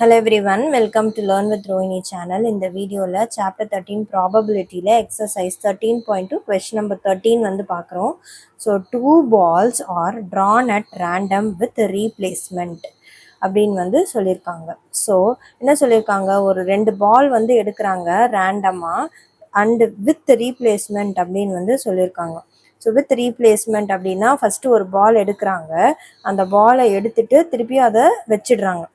Hello everyone, welcome to Learn with Rohini channel. In the video la chapter 13 probability la exercise 13.2 question number 13 வந்து பார்க்குறோம். So two balls are drawn at random with replacement அப்படின்னு வந்து சொல்லியிருக்காங்க. So என்ன சொல்லியிருக்காங்க, ஒரு ரெண்டு பால் வந்து எடுக்கிறாங்க ரேண்டமாக அண்டு வித் ரீப்ளேஸ்மெண்ட் அப்படின்னு வந்து சொல்லியிருக்காங்க. ஸோ வித் ரீப்ளேஸ்மெண்ட் அப்படின்னா ஃபஸ்ட்டு ஒரு பால் எடுக்கிறாங்க, அந்த பாலை எடுத்துட்டு திருப்பி அதை வச்சிடுறாங்க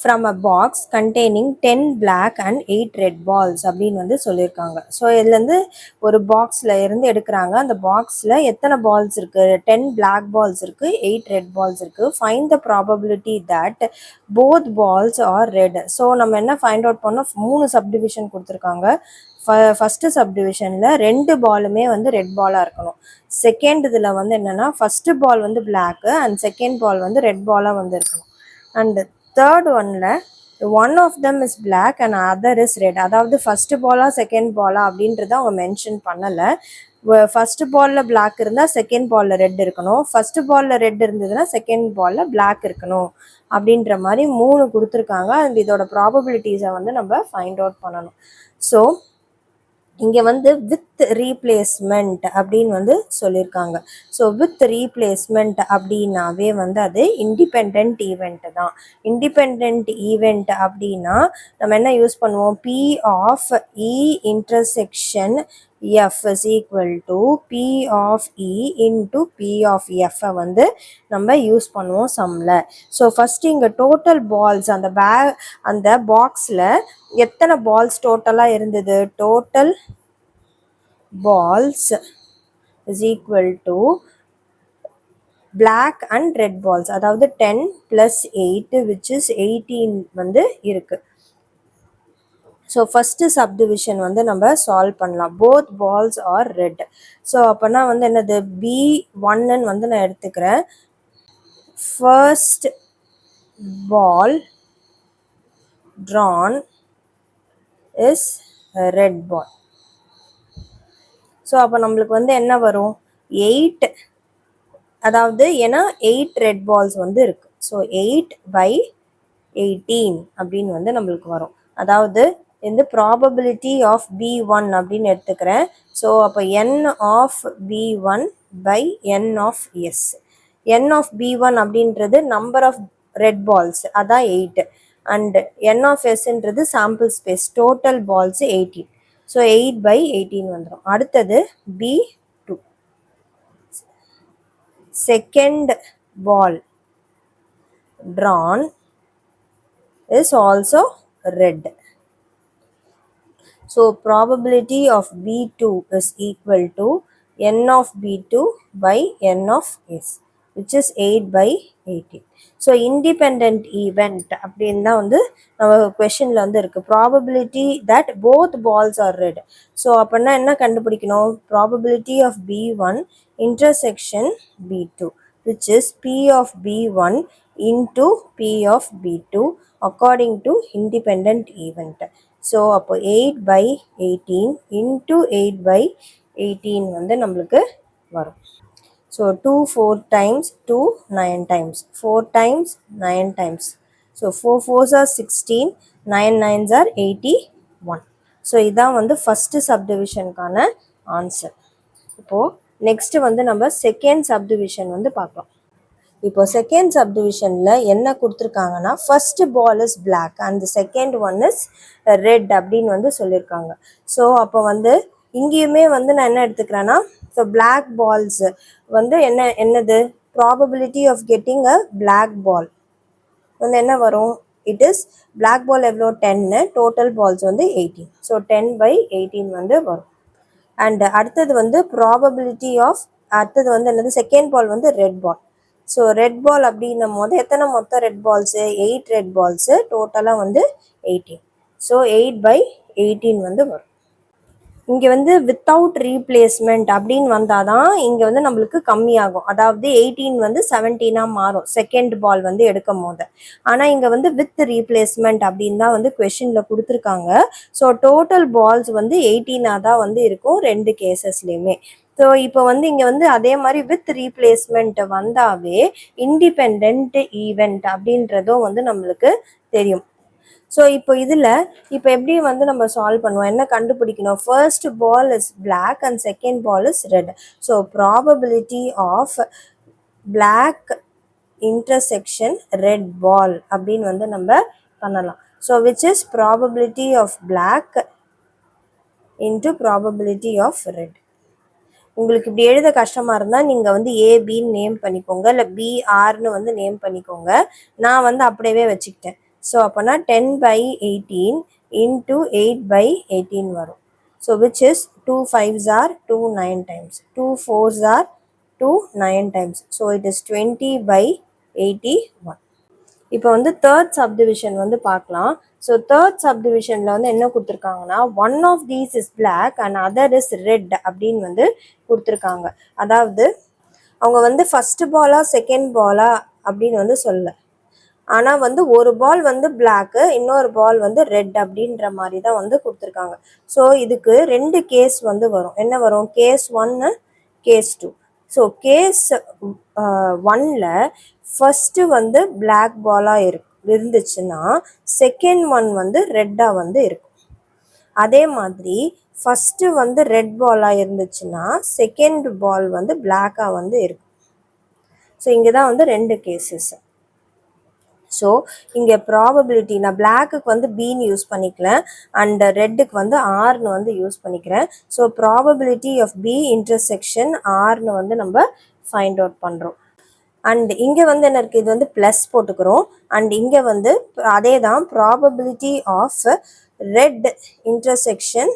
from a box containing 10 black and 8 red balls அப்படின்னு வந்து சொல்லியிருக்காங்க. ஸோ இதுலேருந்து ஒரு பாக்ஸில் இருந்து எடுக்கிறாங்க, அந்த பாக்ஸில் எத்தனை பால்ஸ் இருக்குது, 10 black balls இருக்குது, 8 red balls இருக்குது. Find the probability that both balls are red. So நம்ம என்ன ஃபைண்ட் அவுட் பண்ணோம், 3 சப்டிவிஷன் கொடுத்துருக்காங்க. ஃபஸ்ட்டு சப்டிவிஷனில் ரெண்டு பாலுமே வந்து ரெட் பாலாக இருக்கணும். செகண்ட் இதில் வந்து என்னென்னா ஃபஸ்ட்டு பால் வந்து பிளாக்கு அண்ட் செகண்ட் பால் வந்து ரெட் பாலாக வந்து இருக்கணும். And third one of them is black and other is red. அதாவது ஃபஸ்ட்டு பாலா செகண்ட் பாலா அப்படின்றத அவங்க மென்ஷன் பண்ணலை. ஃபஸ்ட்டு பாலில் பிளாக் இருந்தால் செகண்ட் பாலில் ரெட் இருக்கணும், ஃபஸ்ட்டு பாலில் ரெட் இருந்ததுன்னா செகண்ட் பாலில் பிளாக் இருக்கணும் அப்படின்ற மாதிரி 3 கொடுத்துருக்காங்க. அண்ட் இதோட ப்ராபபிலிட்டிஸை வந்து நம்ம ஃபைண்ட் அவுட் பண்ணணும். ஸோ இங்கே வந்து வித் ரீப்ளேஸ்மெண்ட் அப்படின்னு வந்து சொல்லியிருக்காங்க. ஸோ வித் ரீப்ளேஸ்மெண்ட் அப்படின்னாவே வந்து அது இண்டிபெண்ட் ஈவெண்ட்டு தான். இண்டிபெண்ட் ஈவெண்ட் அப்படின்னா நம்ம என்ன யூஸ் பண்ணுவோம், P of E intersection F is equal to P of E into P of F வந்து நம்ம யூஸ் பண்ணுவோம் சம்மில். ஸோ ஃபஸ்ட்டு இங்கே டோட்டல் பால்ஸ் அந்த பாக்ஸில் எத்தனை பால்ஸ் டோட்டலாக இருந்தது, total balls is equal to black and red balls, அதாவது 10 plus 8 which is 18 வந்து இருக்கு. ஸோ ஃபஸ்ட்டு சப்டிவிஷன் வந்து நம்ம சால்வ் பண்ணலாம். Both balls are red. So அப்போனா வந்து என்னது, B1 வந்து நான் எடுத்துக்கிறேன். First ball drawn is red ball. So அப்போ நம்மளுக்கு வந்து என்ன வரும், 8, அதாவது ஏன்னா 8 ரெட் பால்ஸ் வந்து இருக்குது. ஸோ 8/18 அப்படின்னு வந்து நம்மளுக்கு வரும். அதாவது இந்த ப்ராபபிலிட்டி ஆஃப் B1 அப்படின்னு எடுத்துக்கிறேன். ஸோ அப்போ N of B1 by N of S. N of B1 அப்படின்றது நம்பர் ஆஃப் ரெட் பால்ஸ், அதான் 8, அண்ட் N ஆஃப் Sன்றது sample space, total balls 18. So 8/18 வந்துடும். அடுத்தது B2, second ball drawn is also red. So probability of B2 is equal to N of B2 by N of S, which is 8/18. So independent event அப்படின்னு தான் வந்து நம்ம கொஷனில் வந்து இருக்குது. Probability that both balls are red. So அப்படின்னா என்ன கண்டுபிடிக்கணும், probability of B1 intersection B2 which is P of B1 into P of B2 according to independent event. So அப்போ 8/18 into 8/18 வந்து நம்மளுக்கு வரும். So 2 4 times 2 9 times 4 times 9 times. So 4 4s are 16, 9 9s are 81. So இதான் வந்து first சப்டிவிஷனுக்கான answer. இப்போது next வந்து நம்ம second subdivision வந்து பார்க்கலாம். இப்போ செகண்ட் சப்டிவிஷனில் என்ன கொடுத்துருக்காங்கன்னா first ball is black and second one is red அப்படின்னு வந்து சொல்லியிருக்காங்க. ஸோ அப்போ வந்து இங்கேயுமே வந்து நான் என்ன எடுத்துக்கிறேன்னா, ஸோ பிளாக் பால்ஸ் வந்து என்னது probability of getting a black ball வந்து என்ன வரும், இட் இஸ் பிளாக் பால் எவ்வளோ 10, டோட்டல் பால்ஸ் வந்து 18. ஸோ 10/18 வந்து வரும். அண்ட் அடுத்தது வந்து ப்ராபபிலிட்டி ஆஃப், அடுத்தது வந்து என்னது, செகண்ட் பால் வந்து red ball. So red ball அப்படின்னும் போது எத்தனை மொத்தம் ரெட் பால்ஸு, 8 ரெட் பால்ஸு, டோட்டலாக வந்து 18. ஸோ 8/18 வந்து வரும். இங்கே வந்து வித்தவுட் ரீப்ளேஸ்மெண்ட் அப்படின்னு வந்தால் தான் இங்கே வந்து நம்மளுக்கு கம்மியாகும். அதாவது 18 வந்து 17 மாறும் செகண்ட் பால் வந்து எடுக்கும் போது. ஆனால் இங்கே வந்து வித் ரீப்ளேஸ்மெண்ட் அப்படின்னு தான் வந்து கொஷனில் கொடுத்துருக்காங்க. ஸோ டோட்டல் பால்ஸ் வந்து 18 தான் வந்து இருக்கும் ரெண்டு கேசஸ்லேயுமே. ஸோ இப்போ வந்து இங்கே வந்து அதே மாதிரி வித் ரீப்ளேஸ்மெண்ட் வந்தாவே இண்டிபெண்ட் ஈவெண்ட் அப்படின்றதும் வந்து நம்மளுக்கு தெரியும். ஸோ இப்போ இதில் இப்போ எப்படி வந்து நம்ம சால்வ் பண்ணுவோம், என்ன கண்டுபிடிக்கணும், first ball is black and second ball is red. So probability of black intersection red ball அப்படின்னு வந்து நம்ம பண்ணலாம். So which is probability of black into probability of red. உங்களுக்கு இப்படி எழுத கஷ்டமாக இருந்தால் நீங்கள் வந்து ஏபின்னு நேம் பண்ணிக்கோங்க, இல்லை பிஆர்னு வந்து நேம் பண்ணிக்கோங்க. நான் வந்து அப்படியே வச்சுக்கிட்டேன். ஸோ அப்போனா 10/18 இன்ட்டு 8/18 வரும். So which is 2 5s are 2 9 times, 2 4s are 2 9 times. So it is 20/81. இப்போ வந்து தேர்ட் சப்டிவிஷன் வந்து பார்க்கலாம். ஸோ தேர்ட் சப்டிவிஷனில் வந்து என்ன கொடுத்துருக்காங்கன்னா, one of these is black and other is red அப்படின்னு வந்து கொடுத்துருக்காங்க. அதாவது அவங்க வந்து ஃபர்ஸ்ட் பாலா செகண்ட் பாலா அப்படின்னு வந்து சொல்லலை, ஆனால் வந்து ஒரு பால் வந்து பிளாக்கு, இன்னொரு பால் வந்து ரெட் அப்படின்ற மாதிரி தான் வந்து கொடுத்துருக்காங்க. ஸோ இதுக்கு ரெண்டு கேஸ் வந்து வரும். என்ன வரும், கேஸ் 1 கேஸ் 2. ஸோ கேஸ் 1ல் ஃபஸ்ட்டு வந்து பிளாக் பாலாக இருந்துச்சுன்னா செகண்ட் ஒன் வந்து ரெட்டாக வந்து இருக்கும். அதே மாதிரி ஃபஸ்ட்டு வந்து ரெட் பாலாக இருந்துச்சுன்னா செகண்ட் பால் வந்து பிளாக்காக வந்து இருக்கும். ஸோ இங்கே தான் வந்து ரெண்டு கேசஸ். ஸோ இங்கே ப்ராபபிலிட்டி நான் பிளாக்குக்கு வந்து பின்னு யூஸ் பண்ணிக்கலேன் அண்ட் ரெட்டுக்கு வந்து ஆர்னு வந்து யூஸ் பண்ணிக்கிறேன். So probability of B intersection ஆர்னு வந்து நம்ம ஃபைண்ட் அவுட் பண்ணுறோம். அண்ட் இங்கே வந்து என்ன இருக்குது, இது வந்து ப்ளஸ் போட்டுக்கிறோம். அண்ட் இங்கே வந்து அதே தான் probability of red intersection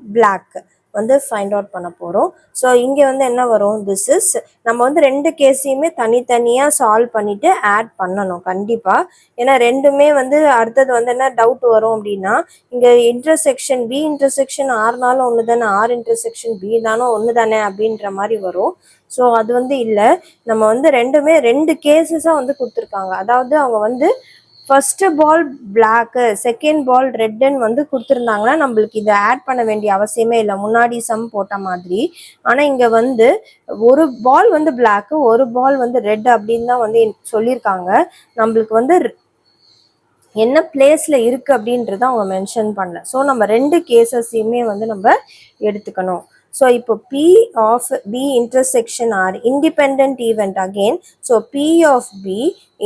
black வந்து ஃபைண்ட் அவுட் பண்ண போகிறோம். ஸோ இங்கே வந்து என்ன வரும், திஸ் இஸ் நம்ம வந்து ரெண்டு கேஸையுமே தனித்தனியாக சால்வ் பண்ணிவிட்டு ஆட் பண்ணணும் கண்டிப்பாக. ஏன்னா ரெண்டுமே வந்து அடுத்தது வந்து என்ன டவுட் வரும் அப்படின்னா, இங்கே இன்டர்செக்ஷன் பி இன்டர்செக்ஷன் ஆர்னாலும் ஒன்று தானே, ஆர் இன்டர்செக்ஷன் பி தானோ ஒன்று தானே அப்படின்ற மாதிரி வரும். ஸோ அது வந்து இல்லை, நம்ம வந்து ரெண்டுமே ரெண்டு கேஸஸாக வந்து கொடுத்துருக்காங்க. அதாவது அவங்க வந்து first ball black second ball ரெட்டுன்னு வந்து கொடுத்துருந்தாங்கன்னா நம்மளுக்கு இதை ஆட் பண்ண வேண்டிய அவசியமே இல்லை, முன்னாடி சம் போட்ட மாதிரி. ஆனால் இங்கே வந்து ஒரு பால் வந்து பிளாக்கு ஒரு பால் வந்து ரெட் அப்படின்னு தான் வந்து சொல்லியிருக்காங்க. நம்மளுக்கு வந்து என்ன பிளேஸில் இருக்குது அப்படின்றத அவங்க மென்ஷன் பண்ணல. ஸோ நம்ம ரெண்டு கேசஸையுமே வந்து நம்ம எடுத்துக்கணும். ஸோ இப்போ P of B intersection R independent event again. So P of B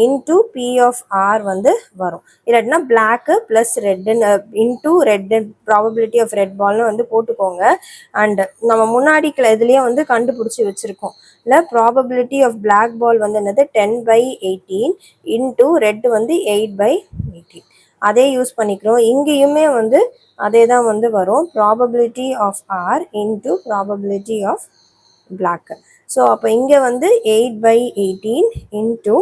into P of R வந்து வரும். இல்லாட்டினா பிளாக்கு ப்ளஸ் ரெட்டுன்னு into red probability of red பால்னு வந்து போட்டுக்கோங்க. அண்ட் நம்ம முன்னாடி இதுலேயே வந்து கண்டுபிடிச்சி வச்சுருக்கோம் இல்லை, ப்ராபபிலிட்டி ஆஃப் பிளாக் பால் வந்து என்னது 10/18 இன்டூ ரெட் வந்து 8/18. அதே யூஸ் பண்ணிக்கிறோம். இங்கேயுமே வந்து அதே தான் வந்து வரும், probability of R into probability of black. So அப்போ இங்கே வந்து 8/18 இன்ட்டு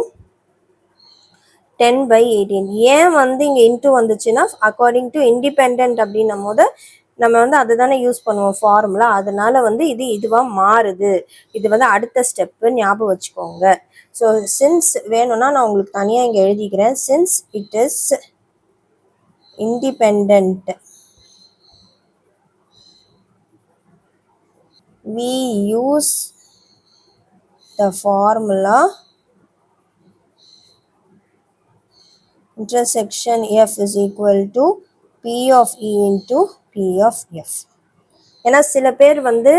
10/18. ஏன் வந்து இங்கே இன்ட்டு வந்துச்சுன்னா அக்கார்டிங் டு இண்டிபெண்ட் அப்படின்னும் போது நம்ம வந்து அதை தானே யூஸ் பண்ணுவோம் ஃபார்முலா, அதனால வந்து இது இதுவாக மாறுது. இது வந்து அடுத்த ஸ்டெப்பு ஞாபகம் வச்சுக்கோங்க. ஸோ சின்ஸ் வேணும்னா நான் உங்களுக்கு தனியாக இங்கே எழுதிக்கிறேன். Since it is independent, we use the formula intersection F is equal to P of E into P of F. ஏன்னா சில பேர் வந்து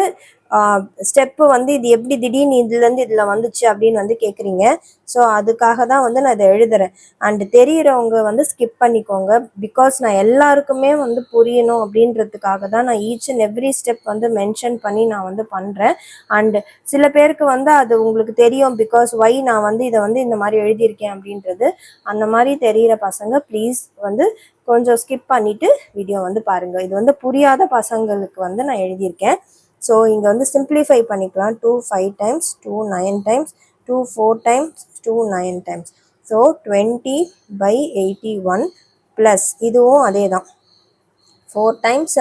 ஸ்டெப்பு வந்து இது எப்படி திடீர்னு இதுலேருந்து இதில் வந்துச்சு அப்படின்னு வந்து கேட்குறீங்க. ஸோ அதுக்காக தான் வந்து நான் இதை எழுதுறேன். அண்டு தெரிகிறவங்க வந்து ஸ்கிப் பண்ணிக்கோங்க, பிகாஸ் நான் எல்லாருக்குமே வந்து புரியணும் அப்படின்றதுக்காக தான் நான் ஈச் அண்ட் எவ்ரி ஸ்டெப் வந்து மென்ஷன் பண்ணி நான் வந்து பண்ணுறேன். அண்டு சில பேருக்கு வந்து அது உங்களுக்கு தெரியும், பிகாஸ் ஒய் நான் வந்து இதை வந்து இந்த மாதிரி எழுதியிருக்கேன் அப்படின்றது. அந்த மாதிரி தெரிகிற பசங்க ப்ளீஸ் வந்து கொஞ்சம் ஸ்கிப் பண்ணிவிட்டு வீடியோ வந்து பாருங்கள். இது வந்து புரியாத பசங்களுக்கு வந்து நான் எழுதியிருக்கேன். ஸோ இங்கே வந்து சிம்பிளிஃபை பண்ணிக்கலாம். 2 5 times, 2 9 times, 2 4 times, 2 9 times. So 20/81 plus இதுவும் அதே தான் 4 times,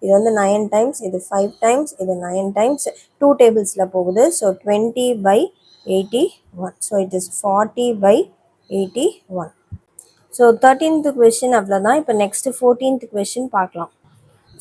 இது வந்து 9 times, இது 5 times, இது 9 times, 2 டேபிள்ஸில் போகுது. So 20/81. So it is 40/81. So 13th question அவ்வளோதான். இப்போ நெக்ஸ்ட்டு 14th கொஷின் பார்க்கலாம்.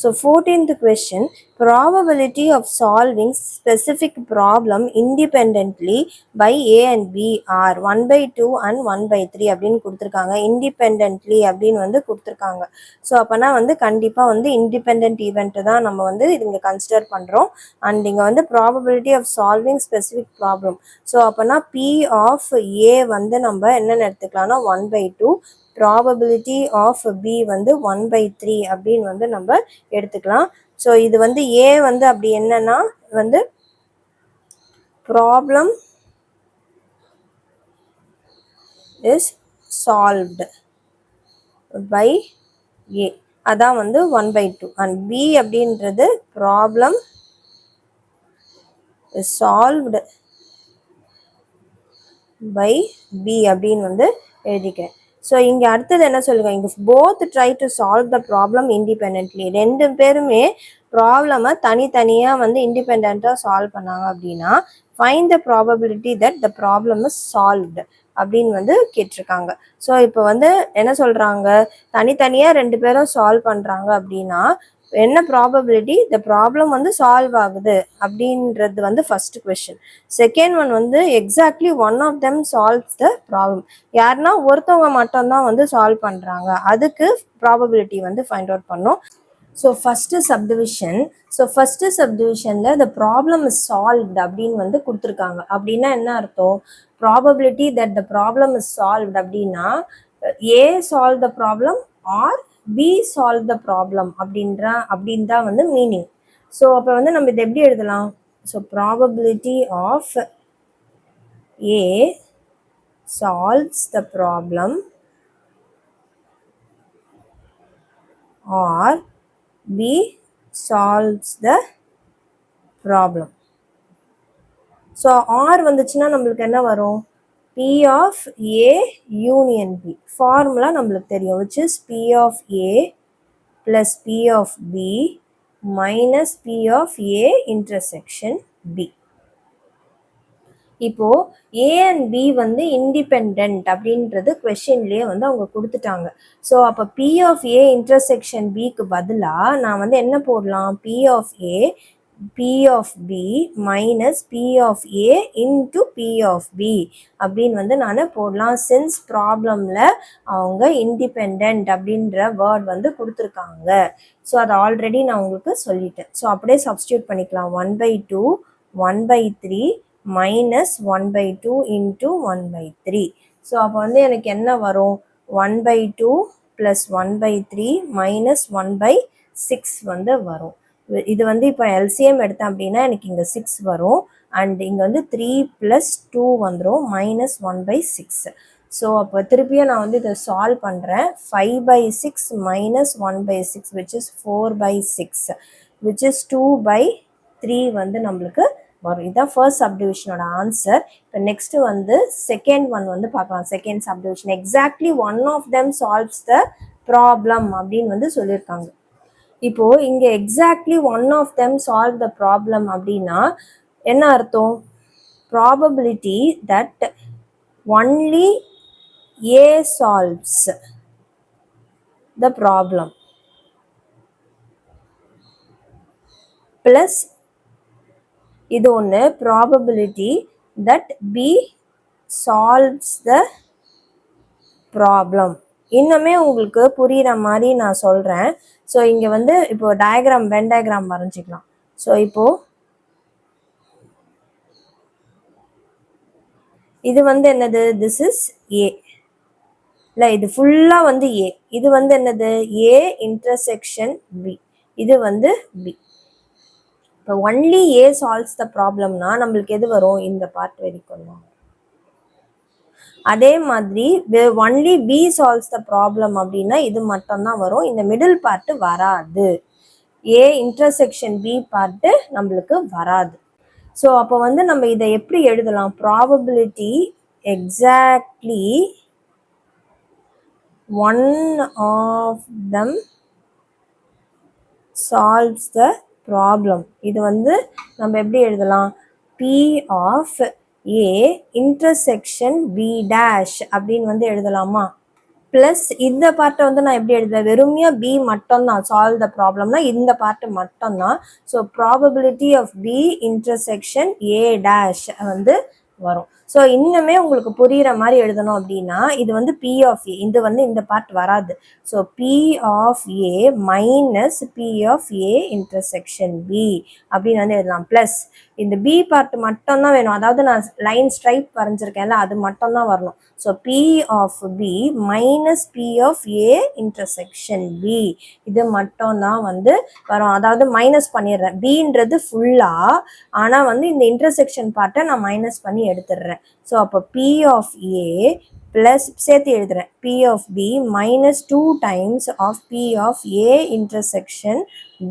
So 14th question, probability of solving specific problem independently by A and B are 1/2 and 1/3 அப்படின்னு கொடுத்துருக்காங்க. இண்டிபெண்ட்லி அப்படின்னு வந்து கொடுத்துருக்காங்க. ஸோ அப்போனா வந்து கண்டிப்பாக வந்து இண்டிபெண்ட் ஈவெண்ட்டு தான் நம்ம வந்து இங்கே கன்சிடர் பண்ணுறோம். அண்ட் இங்கே வந்து probability of solving specific problem. So அப்போனா P ஆஃப் A வந்து நம்ம என்னென்னு எடுத்துக்கலாம்னா 1/2, ப்ராபபிலிட்டி ஆஃப் B வந்து 1/3 அப்படின்னு வந்து நம்ம எடுத்துக்கலாம். ஸோ இது வந்து A வந்து அப்படி என்னன்னா வந்து problem is solved by A, அதான் வந்து 1/2. அண்ட் B அப்படின்றது problem is solved by B அப்படின்னு வந்து எழுதிக்கிறேன். ஸோ இங்கே அடுத்தது என்ன சொல்லுங்க, இங்கே both try to solve the problem independently, ரெண்டு பேருமே ப்ராப்ளமை தனித்தனியாக வந்து இண்டிபெண்ட்டாக சால்வ் பண்ணாங்க அப்படின்னா find the probability that the problem is solved அப்படின்னு வந்து கேட்டிருக்காங்க. ஸோ இப்போ வந்து என்ன சொல்கிறாங்க, தனித்தனியாக ரெண்டு பேரும் சால்வ் பண்ணுறாங்க அப்படின்னா என்ன ப்ராபபிலிட்டி த ப்ராப்ளம் வந்து சால்வ் ஆகுது அப்படின்றது வந்து ஃபர்ஸ்ட் கொஸ்டின். செகண்ட் ஒன் வந்து exactly one of them solves the problem, யாருன்னா ஒருத்தவங்க மட்டும்தான் வந்து சால்வ் பண்ணுறாங்க, அதுக்கு ப்ராபபிலிட்டி வந்து ஃபைண்ட் அவுட் பண்ணோம். ஸோ ஃபஸ்ட்டு சப்டிவிஷனில் த ப்ராப்ளம் இஸ் சால்வ்டு அப்படின்னு வந்து கொடுத்துருக்காங்க. அப்படின்னா என்ன அர்த்தம், probability that the problem is solved அப்படின்னா A solve the problem or B solve the problem அப்படின்னு தான் வந்து மீனிங். ஸோ அப்போ வந்து நம்ம இதை எப்படி எழுதலாம், so probability of A solves the problem or B solves the problem. So R வந்துச்சுன்னா நம்மளுக்கு என்ன வரும், P of A union B. Formula நம்மளுக்கு தெரியும், which is P of A plus P of B minus P of A intersection B. இப்போ A and B வந்து independent அப்படின்றது கொஸ்டின்லேயே வந்து அவங்க கொடுத்துட்டாங்க. ஸோ அப்போ P of A இன்டர்செக்ஷன் Bக்கு பதிலாக நான் வந்து என்ன போடலாம், P of A P of B minus P of A into P of B அப்படின்னு வந்து நான் போடலாம். சின்ஸ் ப்ராப்ளமில் அவங்க இண்டிபெண்ட் அப்படின்ற வேர்ட் வந்து கொடுத்துருக்காங்க. ஸோ அதை ஆல்ரெடி நான் உங்களுக்கு சொல்லிட்டேன். ஸோ அப்படியே சப்ஸ்டியூட் பண்ணிக்கலாம், 1/2 1/3 minus 1/2 into 1/3. ஸோ அப்போ வந்து எனக்கு என்ன வரும், 1/2 plus 1/3 minus 1/6 வந்து வரும். இது வந்து இப்போ எல்சிஎம் எடுத்தேன் அப்படின்னா எனக்கு இங்கே 6 வரும். அண்ட் இங்கே வந்து 3 + 2 வந்துடும், -1/6. ஸோ அப்போ திருப்பியும் நான் வந்து இதை சால்வ் பண்ணுறேன். 5/6 minus 1/6 which is 4/6 which is 2/3 வந்து நம்மளுக்கு வரும். இதுதான் ஃபர்ஸ்ட் சப்டிவிஷனோட ஆன்சர். இப்போ நெக்ஸ்ட் வந்து செகண்ட் ஒன் வந்து பார்க்கலாம். Second subdivision exactly one of them solves the problem அப்படின்னு வந்து சொல்லியிருக்காங்க. இப்போ இங்க exactly one of them solve the problem அப்படின்னா என்ன அர்த்தம், probability that only A solves the problem plus இது ஒன்று probability that B solves the problem. இன்னுமே உங்களுக்கு புரிகிற மாதிரி நான் சொல்கிறேன். ஸோ இங்கே வந்து இப்போ டயக்ராம் வென் டயக்ராம் வரைஞ்சிக்கலாம். ஸோ இப்போது இது வந்து என்னது, திஸ் இஸ் ஏ இல்லை, இது ஃபுல்லாக வந்து ஏ, இது வந்து என்னது ஏ இன்டர்செக்ஷன் பி, இது வந்து பி. இப்போ ஒன்லி ஏ சால்வ்ஸ் த ப்ராப்ளம்னா நம்மளுக்கு எது வரும், இந்த பார்ட் வரைக்கும். அதே மாதிரி only B solves the problem அப்படின்னா இது மட்டும்தான் வரும், இந்த மிடில் பார்ட்டு வராது. ஏ இன்டர்செக்ஷன் பி பார்ட்டு நம்மளுக்கு வராது. ஸோ அப்போ வந்து நம்ம இதை எப்படி எழுதலாம், probability exactly one of them solves the problem. இது வந்து நம்ம எப்படி எழுதலாம், P of A intersection B dash அப்படின்னு வந்து எழுதலாமா, ப்ளஸ் இந்த பார்ட்டை வந்து நான் எப்படி எழுதுவேன், வெறுமையாக பி மட்டும்தான் சால்வ் த ப்ராப்ளம்னா இந்த பார்ட்டு மட்டும்தான். So probability of B intersection A dash வந்து வரும். ஸோ இன்னுமே உங்களுக்கு புரிகிற மாதிரி எழுதணும் அப்படின்னா இது வந்து பி ஆஃப் ஏ, இது வந்து இந்த பார்ட் வராது. So P of A minus P of A intersection B அப்படின்னு வந்து எழுதலாம். ப்ளஸ் இந்த பி பார்ட் மட்டும்தான் வேணும், அதாவது நான் லைன் ஸ்ட்ரைப் வரைஞ்சிருக்கேன்ல அது மட்டும்தான் வரணும். So P of B minus P of A intersection B இது மட்டும்தான் வந்து வரும். அதாவது மைனஸ் பண்ணிடுறேன், பின்றது ஃபுல்லாக, ஆனால் வந்து இந்த இன்டர்செக்ஷன் பார்ட்டை நான் மைனஸ் பண்ணி எடுத்துடுறேன். ஸோ அப்போ பி ஆஃப் ஏ ப்ளஸ் சேர்த்து எழுதுறேன் P of B minus 2 times of P of A intersection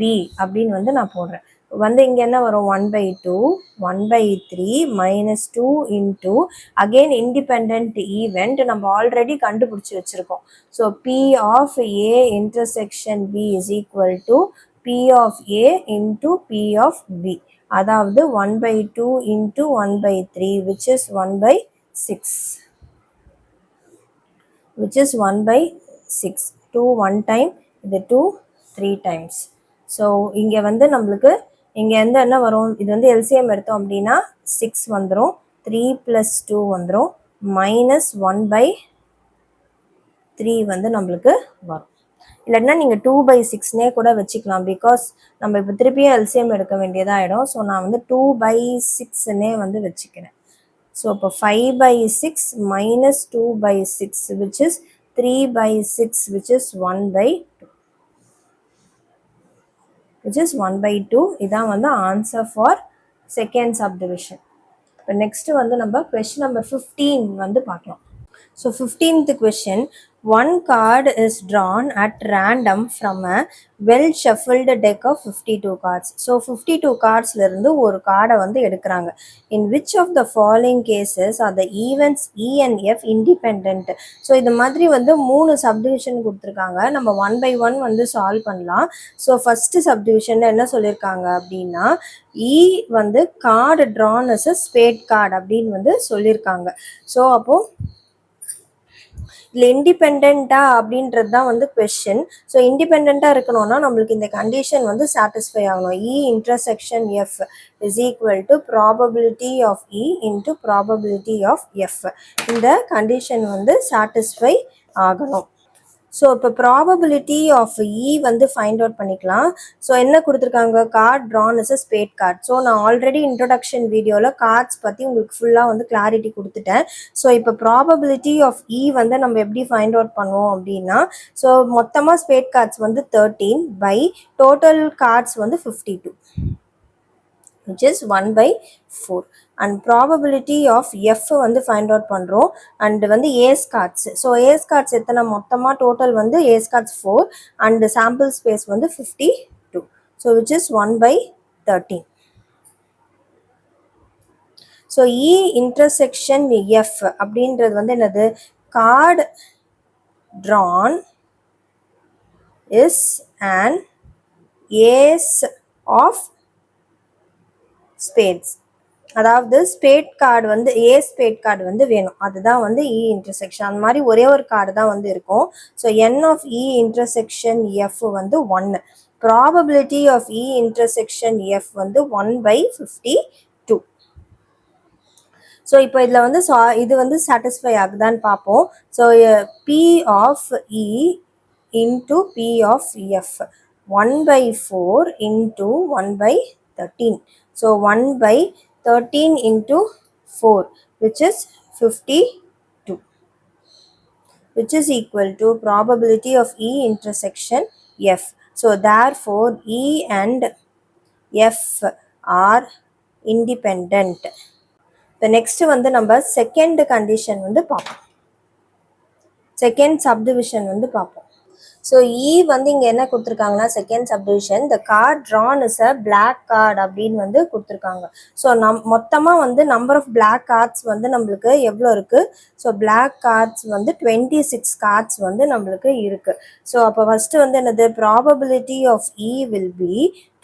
B அப்படின்னு வந்து நான் போடுறேன். வந்து இங்கே என்ன வரும், 1/2 1/3 minus 2 into again independent event நம்ம ஆல்ரெடி கண்டுபிடிச்சி வச்சுருக்கோம். So P of A intersection B is equal to P of A into P of B, அதாவது 1/2 into 1/3 which is 1/6 which is 1/6. 2 1 time, இது 2 3 times. ஸோ இங்கே வந்து நம்மளுக்கு இங்கே வந்து என்ன வரும், இது வந்து எல்சிஎம் எடுத்தோம் அப்படின்னா 6 வந்துடும், 3 + 2 வந்துடும், மைனஸ் 1/3 வந்து நம்மளுக்கு வரும். இல்லைன்னா நீங்கள் 2/6 கூட வச்சுக்கலாம், பிகாஸ் நம்ம இப்போ திருப்பியும் எல்சிஎம் எடுக்க வேண்டியதாகிடும். ஸோ நான் வந்து 2/6 வந்து வச்சுக்கிறேன். ஸோ இப்போ 5/6 minus 2/6 which is 3/6 which is 1/2 which is 1/2. இதான் வந்து ஆன்சர் ஃபார் செகண்ட் சப்டிவிஷன். இப்போ நெக்ஸ்ட் வந்து நம்ம கொஸ்டின் நம்பர் 15 வந்து பார்க்கலாம். So 15th question, one card is drawn at random from a well shuffled deck of 52 cards. So 52 cardsல இருந்து ஒரு கார்டை வந்து எடுக்கிறாங்க. In which of the following cases are the events E and F independent? So இது மாதிரி வந்து 3 subdivision கொடுத்துருக்காங்க, நம்ம 1 by 1 வந்து சால்வ் பண்ணலாம். ஸோ ஃபர்ஸ்ட் சப்டிவிஷனில் என்ன சொல்லியிருக்காங்க அப்படின்னா E வந்து card drawn as a spade card அப்படின்னு வந்து சொல்லியிருக்காங்க. ஸோ அப்போது இல்லை இண்டிபெண்ட்டாக அப்படின்றது தான் வந்து கொஸ்டின். ஸோ இண்டிபெண்ட்டாக இருக்கணும்னா நம்மளுக்கு இந்த கண்டிஷன் வந்து சாட்டிஸ்ஃபை ஆகணும். E intersection F is equal to probability of E into probability of F. இந்த கண்டிஷன் வந்து சாட்டிஸ்ஃபை ஆகணும். ஸோ இப்போ ப்ராபபிலிட்டி ஆஃப் இ வந்து ஃபைண்ட் அவுட் பண்ணிக்கலாம். ஸோ என்ன கொடுத்துருக்காங்க, card drawn is a spade card. So நான் ஆல்ரெடி இன்ட்ரொடக்ஷன் வீடியோவில் கார்ட்ஸ் பற்றி உங்களுக்கு ஃபுல்லாக வந்து கிளாரிட்டி கொடுத்துட்டேன். ஸோ இப்போ ப்ராபபிலிட்டி ஆஃப் இ வந்து நம்ம எப்படி ஃபைண்ட் அவுட் பண்ணுவோம் அப்படின்னா, ஸோ மொத்தமாக ஸ்பேட் கார்ட்ஸ் வந்து 13 பை டோட்டல் கார்ட்ஸ் வந்து 52 which is 1/4. And probability of F வந்து ஃபைண்ட் அவுட் பண்ணுறோம். அண்டு வந்து ace cards, so ace cards எத்தனை மொத்தமாக டோட்டல் வந்து ace cards 4 and sample space வந்து 52. So which is 1/13. So E intersection F அப்படின்றது வந்து என்னது, card drawn is an ace of spades, அதாவது ஸ்பேட் கார்டு வந்து ஏ ஸ்பேட் கார்டு வந்து வேணும், அதுதான் வந்து இ இன்டர்செக்ஷன். அந்த மாதிரி ஒரே ஒரு கார்டு தான் வந்து இருக்கும். So n of E intersection F வந்து 1, probability of E intersection F வந்து 1/52. ஸோ இப்போ இதில் வந்து இது வந்து சாட்டிஸ்ஃபை ஆகுதான்னு பார்ப்போம். So P of E into P of F 1/4 into 1/13. So 1/13 into 4 which is 52 which is equal to probability of E intersection F. So therefore E and F are independent. The next வந்து நம்ம second condition வந்து பார்ப்போம், second subdivision வந்து பார்ப்போம். So இ வந்து இங்கே என்ன கொடுத்துருக்காங்கன்னா second subdivision, the card drawn is a black card அப்படின்னு வந்து கொடுத்துருக்காங்க. ஸோ மொத்தமாக வந்து நம்பர் ஆஃப் பிளாக் கார்ட்ஸ் வந்து நம்மளுக்கு எவ்வளோ இருக்குது, ஸோ பிளாக் கார்ட்ஸ் வந்து 26 கார்ட்ஸ் வந்து நம்மளுக்கு இருக்குது. ஸோ அப்போ ஃபஸ்ட்டு வந்து என்னது, probability of E will be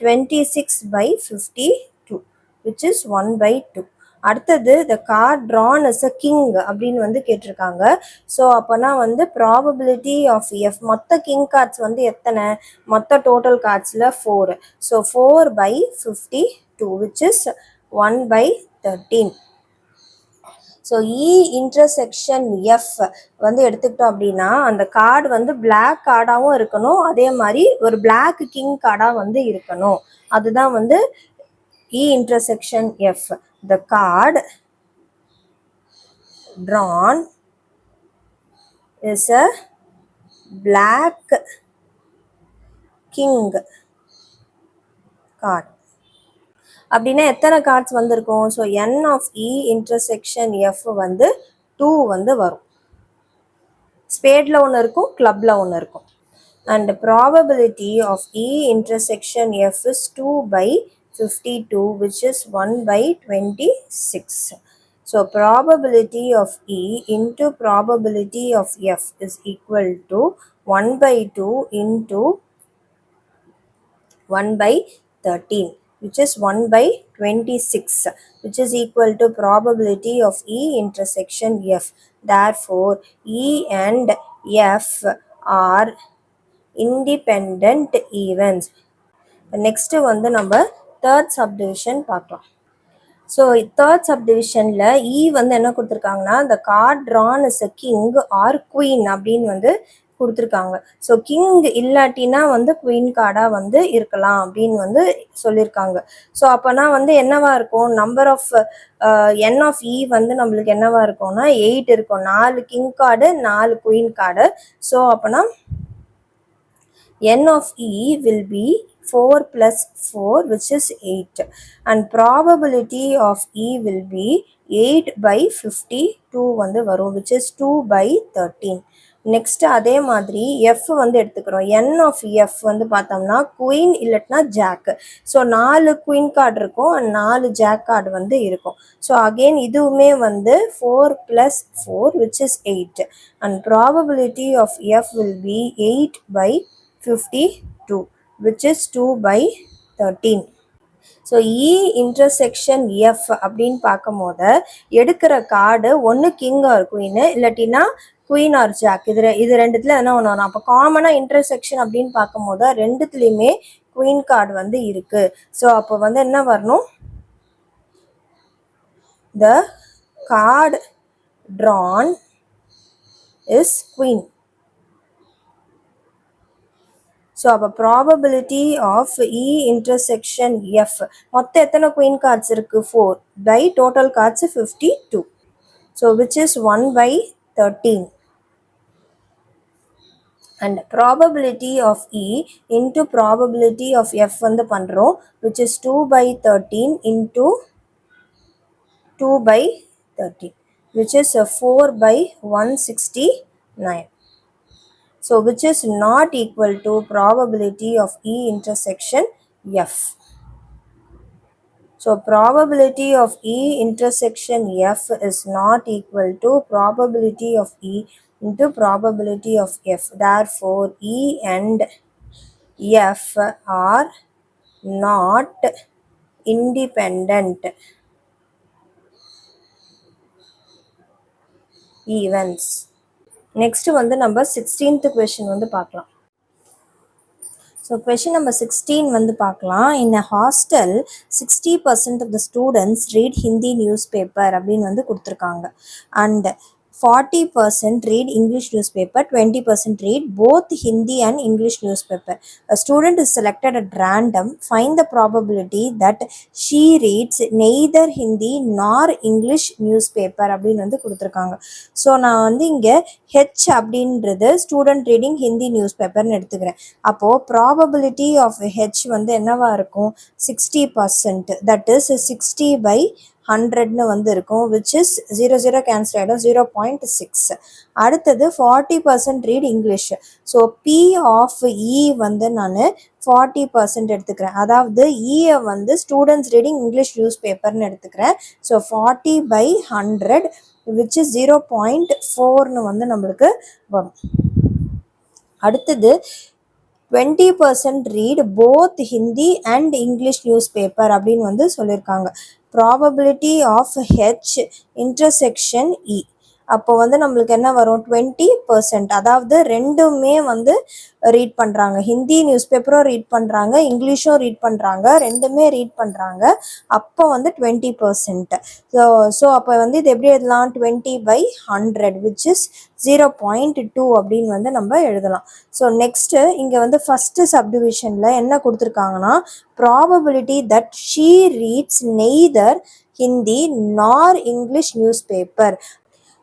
26/52 which is 1/2. அடுத்தது the card drawn as a king அப்படின்னு வந்து கேட்டிருக்காங்க. ஸோ அப்போனா வந்து ப்ராபபிலிட்டி ஆஃப் எஃப் மொத்த கிங் கார்ட்ஸ் வந்து எத்தனை, மொத்த டோட்டல் கார்ட்ஸில் 4. So 4/52 which is 1/13. So E intersection F வந்து எடுத்துக்கிட்டோம் அப்படின்னா அந்த கார்டு வந்து பிளாக் கார்டாகவும் இருக்கணும், அதே மாதிரி ஒரு பிளாக் கிங் கார்டாக வந்து இருக்கணும். அதுதான் வந்து இ intersection F. The card drawn is a black king card. அப்படின்னா எத்தனை கார்ட்ஸ் வந்திருக்கும்? So n of E intersection F வந்து 2 வந்து வரும். ஸ்பேடில் ஒன்று இருக்கும், கிளப்பில் ஒன்று இருக்கும். And probability of E intersection F is 2/52 which is 1/26. So probability of E into probability of F is equal to 1/2 into 1/13 which is 1/26 which is equal to probability of E intersection F. Therefore E and F are independent events. Next வந்து நம்ம third subdivision பார்க்கலாம். So third சப்டிவிஷனில் இ வந்து என்ன கொடுத்துருக்காங்கன்னா the card drawn as a king or queen அப்படின்னு வந்து கொடுத்துருக்காங்க. So king இல்லாட்டினா வந்து குயின் கார்டாக வந்து இருக்கலாம் அப்படின்னு வந்து சொல்லியிருக்காங்க. ஸோ அப்போனா வந்து என்னவா இருக்கும், number of n of E வந்து நம்மளுக்கு என்னவா இருக்கும்னா 8 இருக்கும். 4 king card 4 queen card. So அப்போனா n of E will be 4 plus 4 which is 8 and probability of E will be 8/52 வந்து வரும் which is 2/13. நெக்ஸ்ட் அதே மாதிரி எஃப் வந்து எடுத்துக்கிறோம். n ஆஃப் எஃப் வந்து பார்த்தோம்னா குயின் இல்லட்டினா ஜாக்கு. ஸோ 4 குயின் கார்டு இருக்கும் அண்ட் 4 ஜாக் கார்டு வந்து இருக்கும். ஸோ அகெயின் இதுவுமே வந்து 4 plus 4 which is 8 and probability of F will be 8/52 which is 2/13. So E intersection F அப்படின்னு பார்க்கும் போது எடுக்கிற கார்டு ஒன்று கிங் ஆர் குயின் இல்லாட்டினா குயின் ஆர் ஜாக். இது ரெண்டுத்துல என்ன ஒன்று வரும். அப்போ காமனாக இன்டர்செக்ஷன் அப்படின்னு பார்க்கும் போது ரெண்டுத்துலேயுமே குயின் கார்டு வந்து இருக்கு. ஸோ அப்போ வந்து என்ன வரணும், the card drawn is queen. So அப்போ probability of E intersection F மொத்தம் எத்தனை குயின் கார்ட்ஸ் இருக்குது 4 by total cards 52. So which is 1/13 and probability of E into probability of F வந்து பண்ணுறோம் which is 2/13 into 2/13 which is 4/169. So which is not equal to probability of E intersection F. So probability of E intersection F is not equal to probability of E into probability of F. Therefore E and F are not independent events. Next வந்து நம்ம 16th question வந்து பார்க்கலாம். So question number 16 வந்து பார்க்கலாம். In a hostel 60% of the students read Hindi newspaper அப்படின்னு வந்து கொடுத்துருக்காங்க and 40% read English newspaper, 20% read both Hindi and English newspaper. A student is selected at random. Find the probability that she reads neither Hindi nor English newspaper அப்படின்னு வந்து கொடுத்துருக்காங்க. So நான் வந்து இங்கே H அப்படின்றது ஸ்டூடெண்ட் ரீடிங் ஹிந்தி நியூஸ் பேப்பர்னு எடுத்துக்கிறேன். அப்போது ப்ராபபிலிட்டி ஆஃப் ஹெச் வந்து என்னவா இருக்கும் 60%, தட் இஸ் 60/100ன்னு வந்து இருக்கும் which is 0 கேன்சல் ஆகிடும் 0.6. அடுத்தது 40% read English. So P of E வந்து நான் 40% எடுத்துக்கிறேன். அதாவது இயை வந்து ஸ்டூடெண்ட்ஸ் ரீடிங் இங்கிலீஷ் நியூஸ் பேப்பர்னு எடுத்துக்கிறேன். ஸோ 40/100 which is 0.4ன்னு வந்து நம்மளுக்கு வரும். அடுத்தது 20% read both Hindi and English newspaper அப்படின்னு வந்து சொல்லியிருக்காங்க. ப்ராபபிலிட்டி ஆஃப் ஹெச் இன்டர்செக்ஷன் இ அப்போ வந்து நம்மளுக்கு என்ன வரும் 20%, அதாவது ரெண்டுமே வந்து ரீட் பண்ணுறாங்க. ஹிந்தி நியூஸ் பேப்பரும் ரீட் பண்ணுறாங்க, இங்கிலீஷும் ரீட் பண்ணுறாங்க, ரெண்டுமே ரீட் பண்ணுறாங்க. அப்போ வந்து 20%. ஸோ அப்போ வந்து இது எப்படி எழுதலாம்? 20/100 which is 0.2 அப்படின்னு வந்து நம்ம எழுதலாம். ஸோ நெக்ஸ்ட்டு இங்கே வந்து ஃபஸ்ட்டு சப்டிவிஷனில் என்ன கொடுத்துருக்காங்கன்னா, probability that she reads neither Hindi நார் இங்கிலீஷ் நியூஸ் பேப்பர்.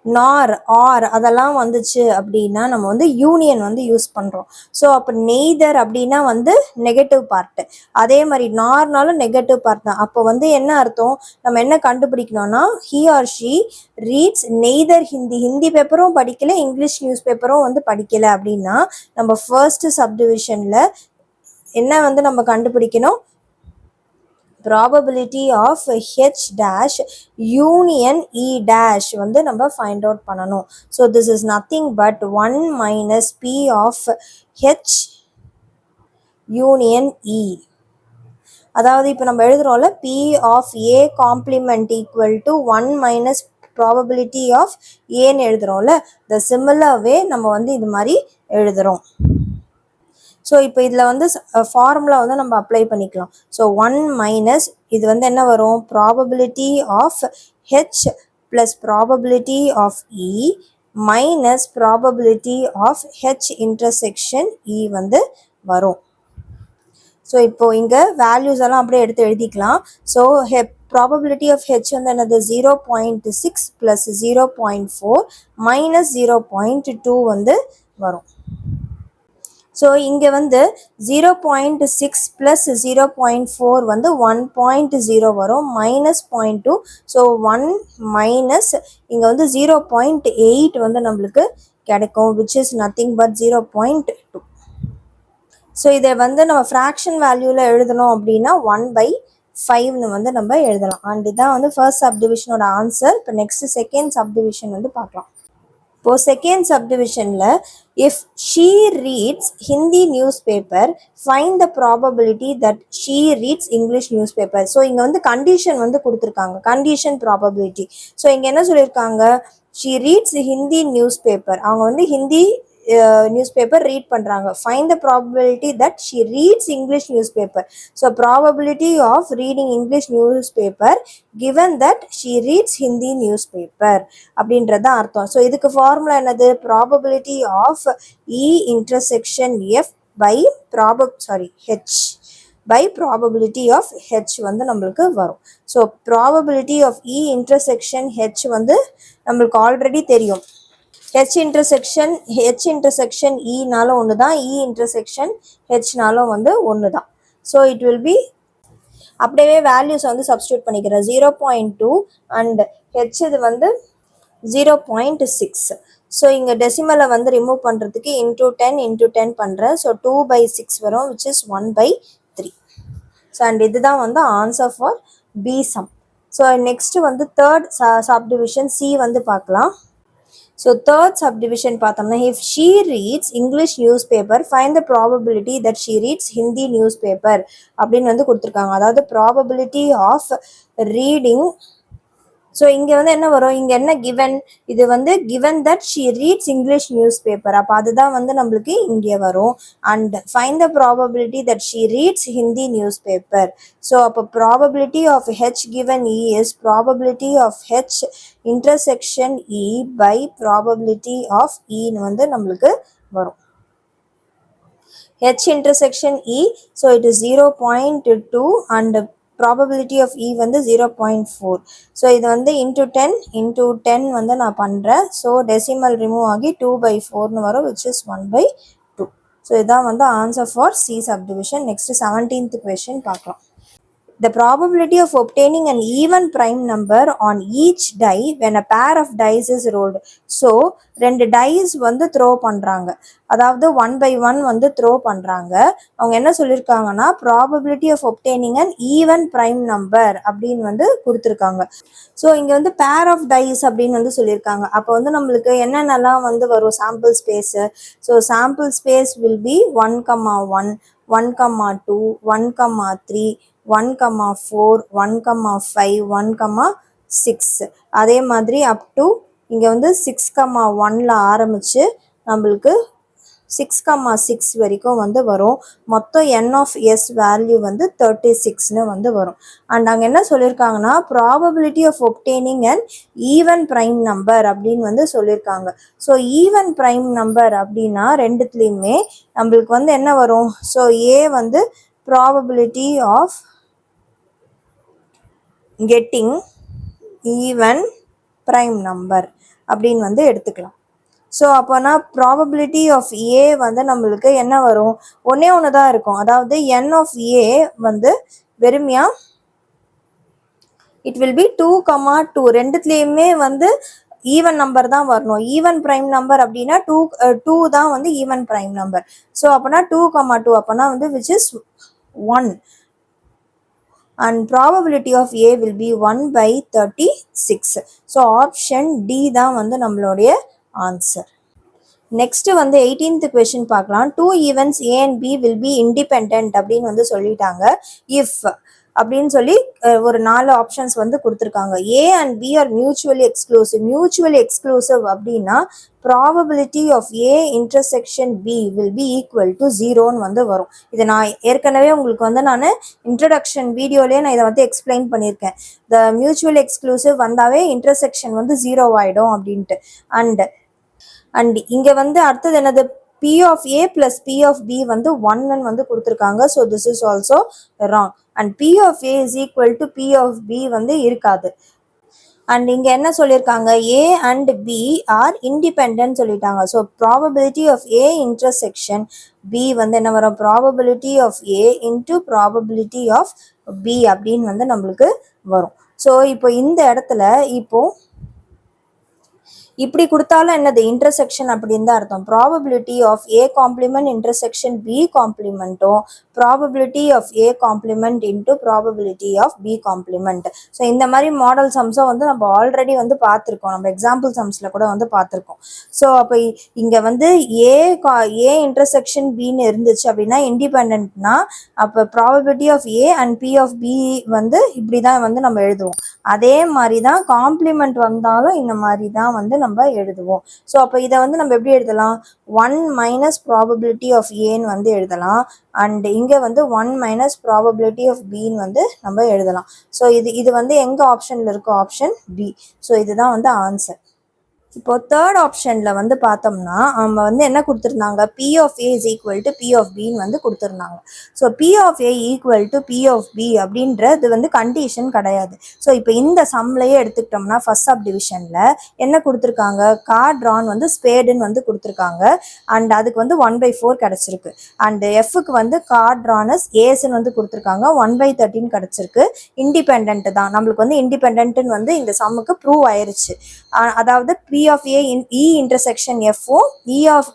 நார் ஆர் அதெல்லாம் வந்துச்சு அப்படின்னா நம்ம வந்து யூனியன் வந்து யூஸ் பண்ணுறோம். ஸோ அப்போ நெய்தர் அப்படின்னா வந்து நெகட்டிவ் பார்ட்டு, அதே மாதிரி நார்னாலும் நெகட்டிவ் பார்ட் தான். அப்போ வந்து என்ன அர்த்தம், நம்ம என்ன கண்டுபிடிக்கணும்னா, he or she reads neither Hindi பேப்பரும் படிக்கல, இங்கிலீஷ் நியூஸ் பேப்பரும் வந்து படிக்கல அப்படின்னா நம்ம ஃபர்ஸ்ட் சப்டிவிஷனில் என்ன வந்து நம்ம கண்டுபிடிக்கணும், probability of H dash union E dash வந்து நம்ம find out பண்ணணும். So this is nothing but 1 minus P of H union E. அதாவது இப்போ நம்ம எழுதுறோம்ல, P of A complement equal to 1 minus probability of Aன்னு எழுதுறோம்ல, the similar way நம்ம வந்து இது மாதிரி எழுதுறோம். ஸோ இப்போ இதில் வந்து ஃபார்முலா வந்து நம்ம அப்ளை பண்ணிக்கலாம். ஸோ 1 மைனஸ் இது வந்து என்ன வரும், probability of H plus probability of E minus probability of H intersection E வந்து வரும். ஸோ இப்போது இங்கே வேல்யூஸ் எல்லாம் அப்படியே எடுத்து எழுதிக்கலாம். ஸோ ப்ராபபிலிட்டி ஆஃப் ஹெச் வந்து என்னது 0.6 ப்ளஸ் 0.4 மைனஸ் 0.2 வந்து வரும். ஸோ இங்கே வந்து 0.6 ப்ளஸ் 0.4 வந்து 1.0 வரும், மைனஸ் 0.2. ஸோ 1 மைனஸ் இங்கே வந்து 0.8 வந்து நம்மளுக்கு கிடைக்கும், which is nothing but 0.2. So இதை வந்து நம்ம ஃப்ராக்ஷன் வேல்யூவில் எழுதணும் அப்படின்னா 1/5ன்னு வந்து நம்ம எழுதலாம். அண்ட் இதான் வந்து ஃபர்ஸ்ட் சப்டிவிஷனோட ஆன்சர். இப்போ நெக்ஸ்ட் செகண்ட் சப்டிவிஷன் வந்து பார்க்கலாம். இப்போது செகண்ட் சப்டிவிஷனில் if she reads Hindi newspaper find the probability that she reads English newspaper. So இங்கே வந்து கண்டிஷன் வந்து கொடுத்துருக்காங்க, கண்டிஷன் ப்ராபபிலிட்டி. ஸோ இங்கே என்ன சொல்லியிருக்காங்க, she reads Hindi newspaper, அவங்க வந்து ஹிந்தி நியூஸ் பேப்பர் ரீட் பண்ணுறாங்க. Find the probability that she reads English newspaper. So probability of reading English newspaper given that she reads Hindi newspaper அப்படின்றது அர்த்தம். So இதுக்கு formula என்னது, probability of E intersection F by H by probability of H வந்து நம்மளுக்கு வரும். So probability of E intersection H வந்து நம்மளுக்கு already தெரியும். H intersection E-நாலும் ஒன்று தான், E intersection H-நாலும் வந்து ஒன்று தான். ஸோ இட் வில் பி அப்படியே வேல்யூஸ் வந்து சப்ஸ்டியூட் பண்ணிக்கிறேன். 0.2 அண்ட் ஹெச் இது வந்து 0.6. ஸோ இங்கே டெசிமலை வந்து ரிமூவ் பண்ணுறதுக்கு இன்டூ 10 பண்ணுறேன். ஸோ 2/6 வரும், விச் இஸ் 1/3. ஸோ அண்ட் இதுதான் வந்து answer for B sum. So next வந்து தேர்ட் சப்டிவிஷன் சி வந்து பார்க்கலாம். ஸோ தேர்ட் சப்டிவிஷன் பார்த்தோம்னா, if she reads English newspaper find the probability that she reads Hindi newspaper அப்படின்னு வந்து கொடுத்துருக்காங்க. அதாவது ப்ராபபிலிட்டி ஆஃப் ரீடிங். ஸோ இங்கே வந்து என்ன வரும், இங்கே என்ன கிவன், இது வந்து given that she reads English newspaper, அப்போ அதுதான் வந்து நம்மளுக்கு இங்கே வரும். And find the probability that she reads Hindi newspaper. So அப்போ probability of H given E is probability of H intersection E by probability of இன்னு வந்து நம்மளுக்கு வரும். H intersection E, so it is 0.2 and probability of E வந்து 0.4. So இது வந்து into 10 வந்து நான் பண்ணுறேன். ஸோ டெசிமல் ரிமூவ் ஆகி 2/4ன்னு வரும், which is 1/2. ஸோ இதுதான் வந்து answer for C subdivision. Next 17th question பார்க்கலாம். The probability of obtaining an even prime number on each die when a pair of dice is rolled. So ரெண்டு dice வந்து throw பண்ணுறாங்க, அதாவது 1 by 1 வந்து throw பண்ணுறாங்க. அவங்க என்ன சொல்லியிருக்காங்கன்னா probability of obtaining an even prime number அப்படின்னு வந்து கொடுத்துருக்காங்க. ஸோ இங்கே வந்து பேர் ஆஃப் டைஸ் அப்படின்னு வந்து சொல்லியிருக்காங்க. அப்போ வந்து நம்மளுக்கு என்னென்னலாம் வந்து வரும் sample space. So sample space will be 1,1, 1,2, 1,3, 1,4, 1,5, 1,6. அதே மாதிரி அப் டு இங்கே வந்து 6,1ல் ஆரம்பித்து நம்மளுக்கு 6,6 வரைக்கும் வந்து வரும். மொத்தம் n of s வேல்யூ வந்து 36ன்னு வந்து வரும். அண்ட் அங்கே என்ன சொல்லியிருக்காங்கன்னா probability of obtaining and even prime number அப்படின்னு வந்து சொல்லியிருக்காங்க. ஸோ ஈவன் ப்ரைம் நம்பர் அப்படின்னா ரெண்டுத்துலேயுமே நம்மளுக்கு வந்து என்ன வரும். ஸோ ஏ வந்து probability of getting even prime number அப்படின்னு வந்து எடுத்துக்கலாம். ஸோ அப்போனா ப்ராபபிலிட்டி ஆஃப் ஏ வந்து நம்மளுக்கு என்ன வரும், ஒன்றே ஒன்று தான் இருக்கும். அதாவது என் ஆஃப் ஏ வந்து வெறுமையாக இட் வில் பி 2,2. ரெண்டுத்துலேயுமே வந்து ஈவன் நம்பர் தான் வரணும். ஈவன் ப்ரைம் நம்பர் அப்படின்னா 2 தான் வந்து ஈவன் ப்ரைம் நம்பர். ஸோ அப்போனா 2,2 அப்போனா வந்து which is 1. and probability of A will be 1 by 36. So option D தான் வந்து நம்மளுடைய ஆன்சர். நெக்ஸ்ட் வந்து 18th question பார்க்கலாம். 2 events A and B will be independent அப்படின்னு வந்து சொல்லிட்டாங்க. if அப்படின்னு சொல்லி ஒரு 4 ஆப்ஷன்ஸ் வந்து கொடுத்துருக்காங்க. A and B are mutually exclusive. mutually exclusive அப்படின்னா probability of A intersection B will be equal to 0ன்னு வந்து வரும். இதை நான் ஏற்கனவே உங்களுக்கு வந்து நான் இன்ட்ரடக்ஷன் வீடியோலேயே நான் இதை வந்து எக்ஸ்பிளைன் பண்ணியிருக்கேன். த மியூச்சுவல் எக்ஸ்க்ளூசிவ் வந்தாவே இன்டர்செக்ஷன் வந்து 0 ஆகிடும் அப்படின்ட்டு. அண்ட் இங்கே வந்து அடுத்தது என்னது, P of A plus P of B வந்து 1ன்னு வந்து கொடுத்துருக்காங்க. So this is also wrong. And P of A is equal to P of B வந்து இருக்காது. அண்ட் இங்கே என்ன சொல்லியிருக்காங்க, A and B are independent சொல்லிட்டாங்க. So probability of A intersection B வந்து என்ன வரும், probability of A into probability of B அப்படின்னு வந்து நம்மளுக்கு வரும். ஸோ இப்போ இந்த இடத்துல இப்படி கொடுத்தாலும் என்னது இன்டர்செக்ஷன் அப்படின்னு தான் அர்த்தம். Probability of A complement intersection B காம்ப்ளிமெண்ட்டும் probability of A complement into probability of B complement. So இந்த மாதிரி மாடல் சம்ஸை வந்து நம்ம ஆல்ரெடி வந்து பார்த்துருக்கோம், நம்ம எக்ஸாம்பிள் சம்ஸில் கூட வந்து பார்த்துருக்கோம். ஸோ அப்போ இங்கே வந்து ஏ இன்டர்செக்ஷன் பின்னு இருந்துச்சு அப்படின்னா இண்டிபெண்ட்னா அப்போ probability of A and P of B வந்து இப்படி தான் வந்து நம்ம எழுதுவோம். அதே மாதிரி தான் காம்ப்ளிமெண்ட் வந்தாலும் இந்த மாதிரி தான் வந்து நம்ம எழுதுவோம். ஸோ அப்போ இதை வந்து நம்ம எப்படி எழுதலாம், 1 மைனஸ் ப்ராபபிலிட்டி ஆஃப் ஏன்னு வந்து எழுதலாம். அண்ட் இங்கே வந்து 1 மைனஸ் ப்ராபபிலிட்டி ஆஃப் பின்னு வந்து நம்ம எழுதலாம். ஸோ இது வந்து எங்கே ஆப்ஷனில் இருக்கோ, ஆப்ஷன் பி. ஸோ இதுதான் வந்து ஆன்சர். இப்போ தேர்ட் ஆப்ஷனில் வந்து பார்த்தோம்னா நம்ம வந்து என்ன கொடுத்துருந்தாங்க, P of A is equal to P of Bன்னு வந்து கொடுத்துருந்தாங்க. So P of A equal to P of B அப்படின்றது வந்து கண்டிஷன் கிடையாது. ஸோ இப்போ இந்த சம்லையே எடுத்துக்கிட்டோம்னா ஃபர்ஸ்ட் சப் டிவிஷனில் என்ன கொடுத்துருக்காங்க, கார்ட் ட்ரான் வந்து ஸ்பேடுன்னு வந்து கொடுத்துருக்காங்க. அண்ட் அதுக்கு வந்து 1/4 கிடச்சிருக்கு. அண்ட் எஃப்க்கு வந்து கார்ட் ட்ரானஸ் ஏஸ்ன்னு வந்து கொடுத்துருக்காங்க, 1/13 கிடச்சிருக்கு. இண்டிபெண்ட் தான், நம்மளுக்கு வந்து இண்டிபெண்ட்னு வந்து இந்த சம்முக்கு ப்ரூவ் ஆயிருச்சு. அதாவது P of A in E intersection F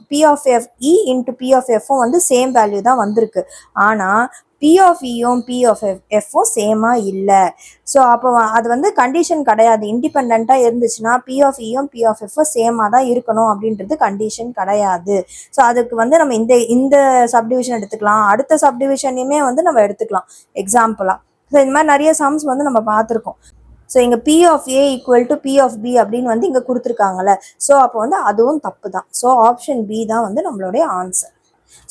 P of F E into P of F வந்து சேம் வேல்யூ தான் வந்திருக்கு. ஆனால் P of Eயும் P of Fம் சேமாக இல்லை. ஸோ அப்போ அது வந்து கண்டிஷன் கிடையாது. இண்டிபெண்ட்டாக இருந்துச்சுன்னா P of Eயும் P of F சேமாக தான் இருக்கணும் அப்படின்றது கண்டிஷன் கிடையாது. ஸோ அதுக்கு வந்து நம்ம இந்த சப்டிவிஷன் எடுத்துக்கலாம், அடுத்த சப்டிவிஷனையுமே வந்து நம்ம எடுத்துக்கலாம் எக்ஸாம்பிளாக. ஸோ இந்த மாதிரி நிறைய சம்ஸ் வந்து நம்ம பார்த்துருக்கோம். ஸோ இங்கே P of A equal to P of B அப்படின்னு வந்து இங்கே கொடுத்துருக்காங்கல்ல. ஸோ அப்போ வந்து அதுவும் தப்பு தான். ஸோ ஆப்ஷன் பி தான் வந்து நம்மளுடைய ஆன்சர்.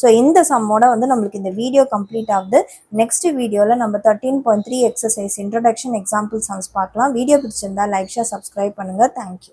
ஸோ இந்த சம்மோட வந்து நம்மளுக்கு இந்த வீடியோ கம்ப்ளீட் ஆகுது. நெக்ஸ்ட் வீடியோவில் நம்ம 13.3 எக்ஸசைஸ் இன்ட்ரடக்ஷன் எக்ஸாம்பிள் சம்ஸ் பார்க்கலாம். வீடியோ பிடிச்சிருந்தா லைக் ஷேர் சப்ஸ்கிரைப் பண்ணுங்கள். தேங்க்யூ.